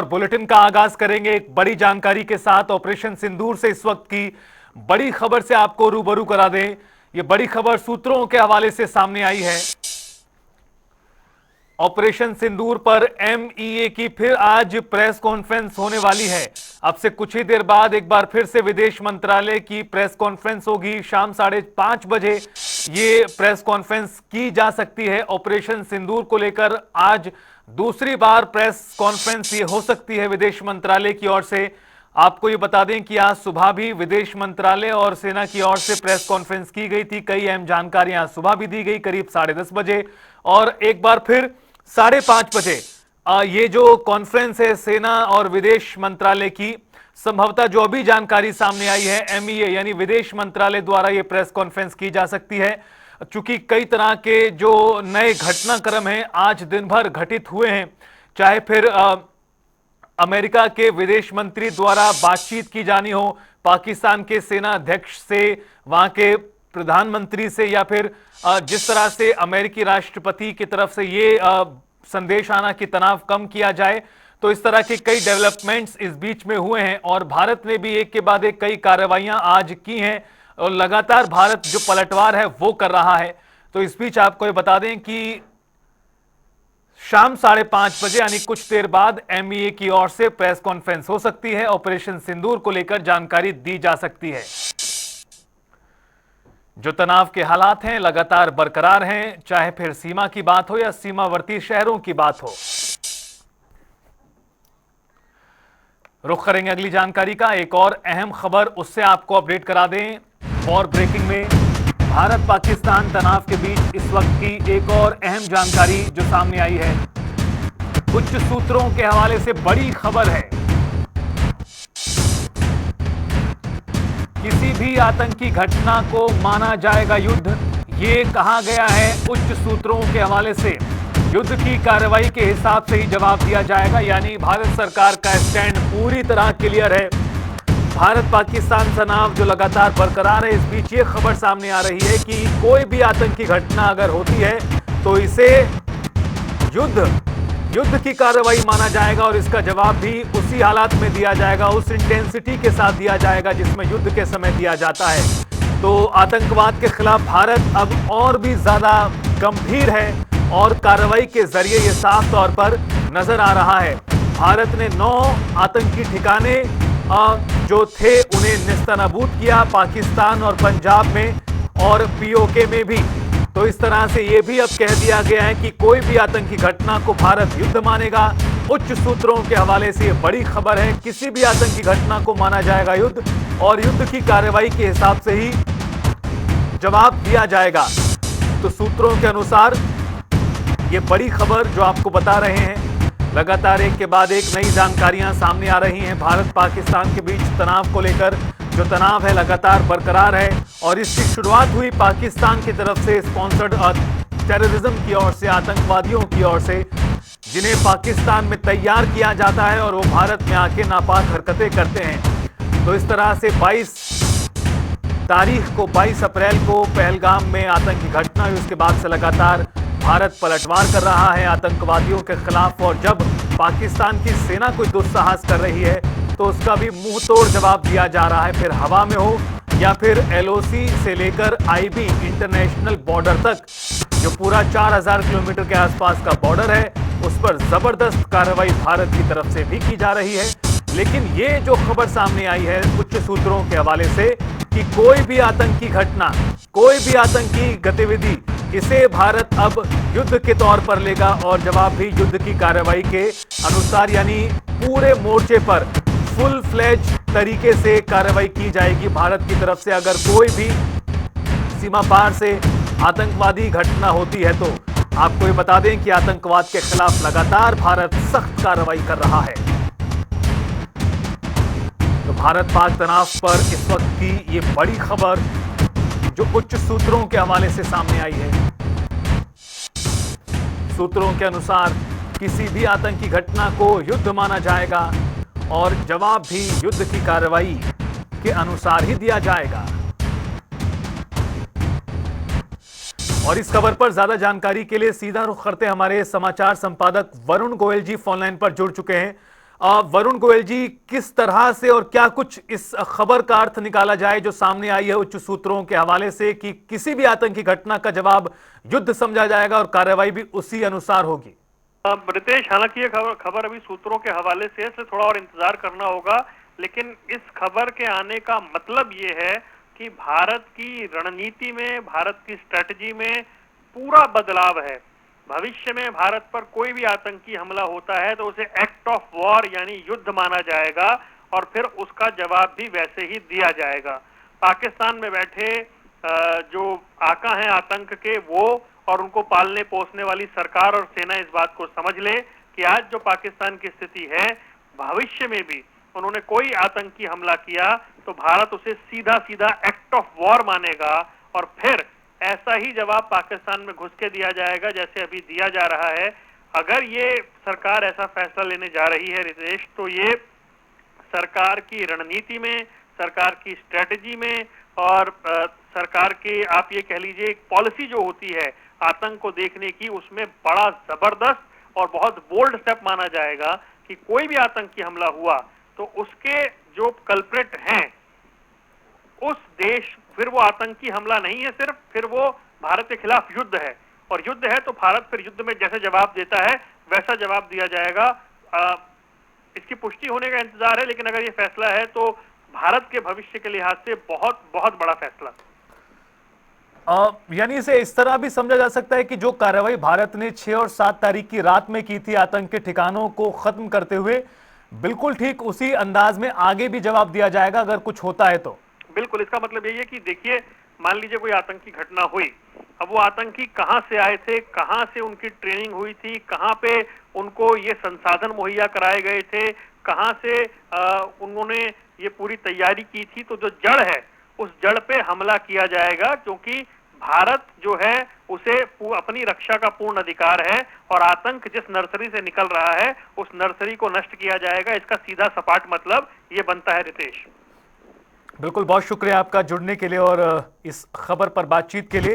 और बुलेटिन का आगाज करेंगे एक बड़ी जानकारी के साथ। ऑपरेशन सिंदूर से इस वक्त की बड़ी खबर से आपको रूबरू करा दें। यह बड़ी खबर सूत्रों के हवाले से सामने आई है। ऑपरेशन सिंदूर पर एमईए की फिर आज प्रेस कॉन्फ्रेंस होने वाली है। अब से कुछ ही देर बाद एक बार फिर से विदेश मंत्रालय की प्रेस कॉन्फ्रेंस होगी। शाम 5:30 बजे ये प्रेस कॉन्फ्रेंस की जा सकती है। ऑपरेशन सिंदूर को लेकर आज दूसरी बार प्रेस कॉन्फ्रेंस ये हो सकती है विदेश मंत्रालय की ओर से। आपको ये बता दें कि आज सुबह भी विदेश मंत्रालय और सेना की ओर से प्रेस कॉन्फ्रेंस की गई थी। कई अहम जानकारियां सुबह भी दी गई करीब 10:30 बजे, और एक बार फिर 5:30 बजे ये जो कॉन्फ्रेंस है सेना और विदेश मंत्रालय की, संभवतः जो अभी जानकारी सामने आई है एमईए यानी विदेश मंत्रालय द्वारा ये प्रेस कॉन्फ्रेंस की जा सकती है। चूंकि कई तरह के जो नए घटनाक्रम हैं आज दिन भर घटित हुए हैं, चाहे फिर अमेरिका के विदेश मंत्री द्वारा बातचीत की जानी हो पाकिस्तान के सेना अध्यक्ष से, वहां के प्रधानमंत्री से, या फिर जिस तरह से अमेरिकी राष्ट्रपति की तरफ से ये संदेश आना कि तनाव कम किया जाए, तो इस तरह के कई डेवलपमेंट्स इस बीच में हुए हैं। और भारत ने भी एक के बाद एक कई कार्रवाइयां आज की हैं और लगातार भारत जो पलटवार है वो कर रहा है। तो इस बीच आपको ये बता दें कि शाम 5:30 बजे यानी कुछ देर बाद एमईए की ओर से प्रेस कॉन्फ्रेंस हो सकती है। ऑपरेशन सिंदूर को लेकर जानकारी दी जा सकती है। जो तनाव के हालात हैं लगातार बरकरार हैं, चाहे फिर सीमा की बात हो या सीमावर्ती शहरों की बात हो। रुख करेंगे अगली जानकारी का। एक और अहम खबर उससे आपको अपडेट करा दें। वॉर ब्रेकिंग में भारत पाकिस्तान तनाव के बीच इस वक्त की एक और अहम जानकारी जो सामने आई है, उच्च सूत्रों के हवाले से बड़ी खबर है। किसी भी आतंकी घटना को माना जाएगा युद्ध, ये कहा गया है उच्च सूत्रों के हवाले से। युद्ध की कार्रवाई के हिसाब से ही जवाब दिया जाएगा, यानी भारत सरकार का स्टैंड पूरी तरह क्लियर है। भारत पाकिस्तान तनाव जो लगातार बरकरार है, इस बीच ये खबर सामने आ रही है कि कोई भी आतंकी घटना अगर होती है तो इसे युद्ध की कार्रवाई माना जाएगा और इसका जवाब भी उसी हालात में दिया जाएगा, उस इंटेंसिटी के साथ दिया जाएगा जिसमें युद्ध के समय दिया जाता है। तो आतंकवाद के खिलाफ भारत अब और भी ज्यादा गंभीर है और कार्रवाई के जरिए यह साफ तौर पर नजर आ रहा है। भारत ने 9 आतंकी ठिकाने जो थे उन्हें नेस्तनाबूद किया पाकिस्तान और पंजाब में और पीओके में भी। तो इस तरह से यह भी अब कह दिया गया है कि कोई भी आतंकी घटना को भारत युद्ध मानेगा। उच्च सूत्रों के हवाले से यह बड़ी खबर है, किसी भी आतंकी घटना को माना जाएगा युद्ध और युद्ध की कार्रवाई के हिसाब से ही जवाब दिया जाएगा। तो सूत्रों के अनुसार ये बड़ी खबर जो आपको बता रहे हैं, लगातार एक के बाद एक नई जानकारियां सामने आ रही हैं। भारत पाकिस्तान के बीच तनाव को लेकर जो तनाव है लगातार बरकरार है और इसकी शुरुआत हुई पाकिस्तान की तरफ से स्पॉन्सर्ड टेररिज्म की ओर से, आतंकवादियों की ओर से, जिन्हें पाकिस्तान में तैयार किया जाता है और वो भारत में आके नापाक हरकतें करते हैं। तो इस तरह से 22 अप्रैल को पहलगाम में आतंकी घटना हुई। उसके बाद से लगातार भारत पलटवार कर रहा है आतंकवादियों के खिलाफ, और जब पाकिस्तान की सेना कोई दुस्साहस कर रही है तो उसका भी मुंह तोड़ जवाब दिया जा रहा है, फिर हवा में हो या फिर एलओसी से लेकर आईबी इंटरनेशनल बॉर्डर तक, जो पूरा 4000 किलोमीटर के आसपास का बॉर्डर है, उस पर जबरदस्त कार्रवाई भारत की तरफ से भी की जा रही है। लेकिन ये जो खबर सामने आई है उच्च सूत्रों के हवाले से कि कोई भी आतंकी घटना, कोई भी आतंकी गतिविधि, इसे भारत अब युद्ध के तौर पर लेगा और जवाब भी युद्ध की कार्रवाई के अनुसार, यानी पूरे मोर्चे पर फुल फ्लेज तरीके से कार्रवाई की जाएगी भारत की तरफ से। अगर कोई भी सीमा पार से आतंकवादी घटना होती है तो आपको ये बता दें कि आतंकवाद के खिलाफ लगातार भारत सख्त कार्रवाई कर रहा है। तो भारत पाक तनाव पर इस वक्त की ये बड़ी खबर जो उच्च सूत्रों के हवाले से सामने आई है। सूत्रों के अनुसार किसी भी आतंकी घटना को युद्ध माना जाएगा और जवाब भी युद्ध की कार्रवाई के अनुसार ही दिया जाएगा। और इस खबर पर ज्यादा जानकारी के लिए सीधा रुख करते हमारे समाचार संपादक वरुण गोयल जी फोन लाइन पर जुड़ चुके हैं। वरुण गोयल जी, किस तरह से और क्या कुछ इस खबर का अर्थ निकाला जाए जो सामने आई है उच्च सूत्रों के हवाले से कि किसी भी आतंकी घटना का जवाब युद्ध समझा जाएगा और कार्रवाई भी उसी अनुसार होगी? रितेश, हालांकि ये खबर अभी सूत्रों के हवाले से इसलिए थोड़ा और इंतजार करना होगा, लेकिन इस खबर के आने का मतलब ये है कि भारत की रणनीति में, भारत की स्ट्रेटजी में पूरा बदलाव है। भविष्य में भारत पर कोई भी आतंकी हमला होता है तो उसे एक्ट ऑफ वॉर यानी युद्ध माना जाएगा और फिर उसका जवाब भी वैसे ही दिया जाएगा। पाकिस्तान में बैठे जो आका हैं आतंक के, वो और उनको पालने पोसने वाली सरकार और सेना इस बात को समझ ले कि आज जो पाकिस्तान की स्थिति है, भविष्य में भी उन्होंने कोई आतंकी हमला किया तो भारत उसे सीधा सीधा एक्ट ऑफ वॉर मानेगा और फिर ऐसा ही जवाब पाकिस्तान में घुस के दिया जाएगा जैसे अभी दिया जा रहा है। अगर ये सरकार ऐसा फैसला लेने जा रही है रितेश, तो ये सरकार की रणनीति में, सरकार की स्ट्रेटजी में और सरकार के, आप ये कह लीजिए, एक पॉलिसी जो होती है आतंक को देखने की, उसमें बड़ा जबरदस्त और बहुत बोल्ड स्टेप माना जाएगा कि कोई भी आतंकी हमला हुआ तो उसके जो कल्प्रिट हैं उस देश, फिर वो आतंकी हमला नहीं है सिर्फ, फिर वो भारत के खिलाफ युद्ध है, और युद्ध है तो भारत फिर युद्ध में जैसे जवाब देता है वैसा जवाब दिया जाएगा। इसकी पुष्टि होने का इंतजार है, लेकिन अगर ये फैसला है तो भारत के भविष्य के लिहाज से बहुत बहुत बड़ा फैसला। यानी इसे इस तरह भी समझा जा सकता है कि जो कार्रवाई भारत ने 6 और 7 तारीख की रात में की थी आतंक के ठिकानों को खत्म करते हुए, बिल्कुल ठीक उसी अंदाज में आगे भी जवाब दिया जाएगा अगर कुछ होता है तो। बिल्कुल, इसका मतलब यही है कि देखिए, मान लीजिए कोई आतंकी घटना हुई, अब वो आतंकी कहां से आए थे, कहां से उनकी ट्रेनिंग हुई थी, कहां पे उनको ये संसाधन मुहैया कराए गए थे, कहां से उन्होंने ये पूरी तैयारी की थी, तो जो जड़ है उस जड़ पे हमला किया जाएगा, क्योंकि भारत जो है उसे अपनी रक्षा का पूर्ण अधिकार है और आतंक जिस नर्सरी से निकल रहा है उस नर्सरी को नष्ट किया जाएगा। इसका सीधा सपाट मतलब ये बनता है रितेश। बिल्कुल, बहुत शुक्रिया आपका जुड़ने के लिए और इस खबर पर बातचीत के लिए।